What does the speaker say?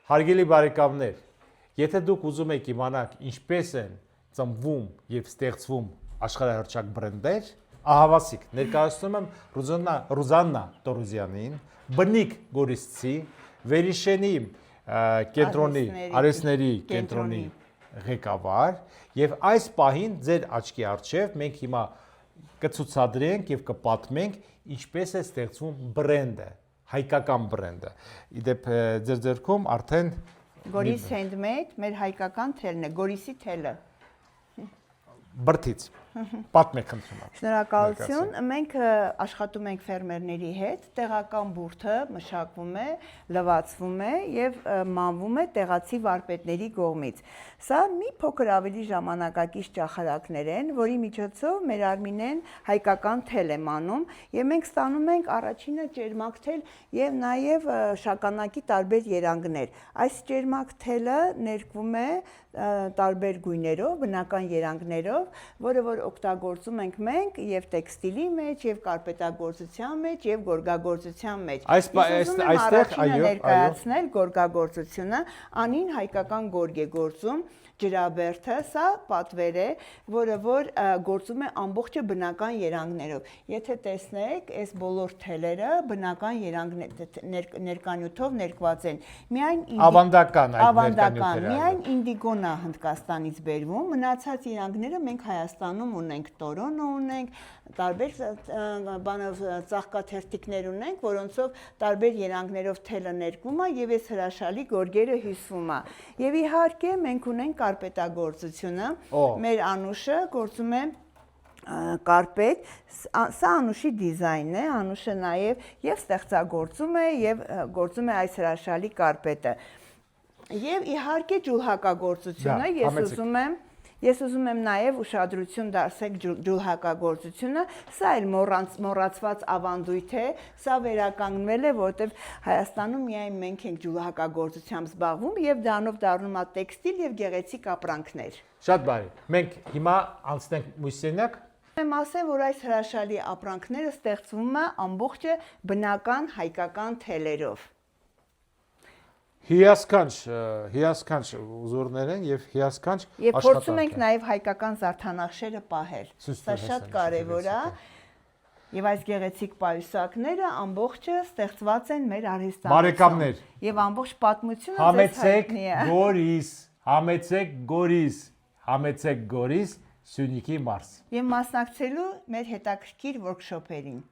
Հարգելի բարեկամներ, եթե դուք ուզում եք իմանալ ինչպես են ծնվում եւ ստեղծվում աշխարհահռչակ բրենդեր, ահավասիկ ներկայացնում եմ Ռուզաննա Տորուզյանին, բնիկ գորիսցի, Վերիշենի կենտրոնի արհեստների կենտրոնի ղեկավար եւ այս պահին ձեր աչքի առջեւ մենք հիմա կցուցադրենք եւ կպատմենք ինչպես է ստեղծվում բրենդը, հայկական բրենդը։ Իդեպ ձեր ձեռքում արդեն Գորիս Handmade, մեր հայկական թելն է, Գորիսի թելը։ Բրդից։ Պատմեք խնդրում եմ։ Շնորհակալություն։ Մենք աշխատում ենք ֆերմերների հետ, տեղական բուրդը մշակվում է, լվացվում է եւ մանվում է տեղացի վարպետների կողմից։ Սա մի փոքր ավելի ժամանակակից ճախարակներ են, որի միջոցով մեր Արմինեն հայկական թել է մանում եւ մենք ստանում ենք առաջինը ճերմակ թել եւ նաեւ շագանակի տարբեր երանգներ։ Այս ճերմակ թելը ներկվում է տարբեր գույներով, բնական երանգներով, որը որ օգտագործում ենք մենք եւ տեքստիլի մեջ, եւ կարպետագործության մեջ, եւ գորգագործության մեջ։ Այստեղ ներկայացնել գորգագործությունը, անին հայկական գորգ է գործում, ջրաբերդը, սա պատվեր է, որը որ գործում է ամբողջը բնական երանգներով։ Եթե տեսնեք, այս բոլոր թելերը բնական ներկանյութով ներկված են։ Միայն ավանդական այդ ներկանյութերը։ Միայն ինդիգոնա Հնդկաստանից բերվում, մնացած երանգները մենք Հայաստանում ունենք, տորոնը ունենք, տարբեր ծաղկաթերթիկներ ունենք, որոնցով տարբեր երանգներով թելը ներկվում է եւ այս հրաշալի գորգերը հյուսվում է։ Եվ իհարկե մենք ունենք կարպետագործությունը, մեր Անուշը գործում է կարպետ, սա Անուշի դիզայնն է, Անուշը նաև եւ ստեղծագործում է եւ գործում է այս հրաշալի կարպետը։ Եւ իհարկե ջուլհակագործությունը, ես ուզում եմ նաև ուշադրություն դարձնել ջուլհակագործությունը, սա էլ մոռացված ավանդույթ է, սա վերականգնվել է, որտեղ Հայաստանում միայն մենք ենք ջուլհակագործությամբ զբաղվում եւ դրանով դառնում է տեքստիլ եւ գեղեցիկ ապրանքներ։ Շատ բարի։ Մենք հիմա անցնենք մյուս սենյակ։ Եմ ասեմ, որ այս հրաշալի ապրանքները ստեղծվում է ամբողջը բնական հայկական թելերով։ Հիասքանչ ուզորներ են եւ հիասքանչ աշխատանք։ Եվ փորձում ենք նաեւ հայկական զարդանախշերը պահել։ Սա շատ կարեւոր է։ Եվ այս գեղեցիկ պայուսակները ամբողջը ստեղծված են մեր արհեստանոցում։ Բարեկամներ, եւ ամբողջ պատմությունը ձեզ հայտնի է։ Համեցեք Գորիս, Սյունիքի մարզ։ Եվ մասնակցելու մեր հետաքրքիր workshop-երին։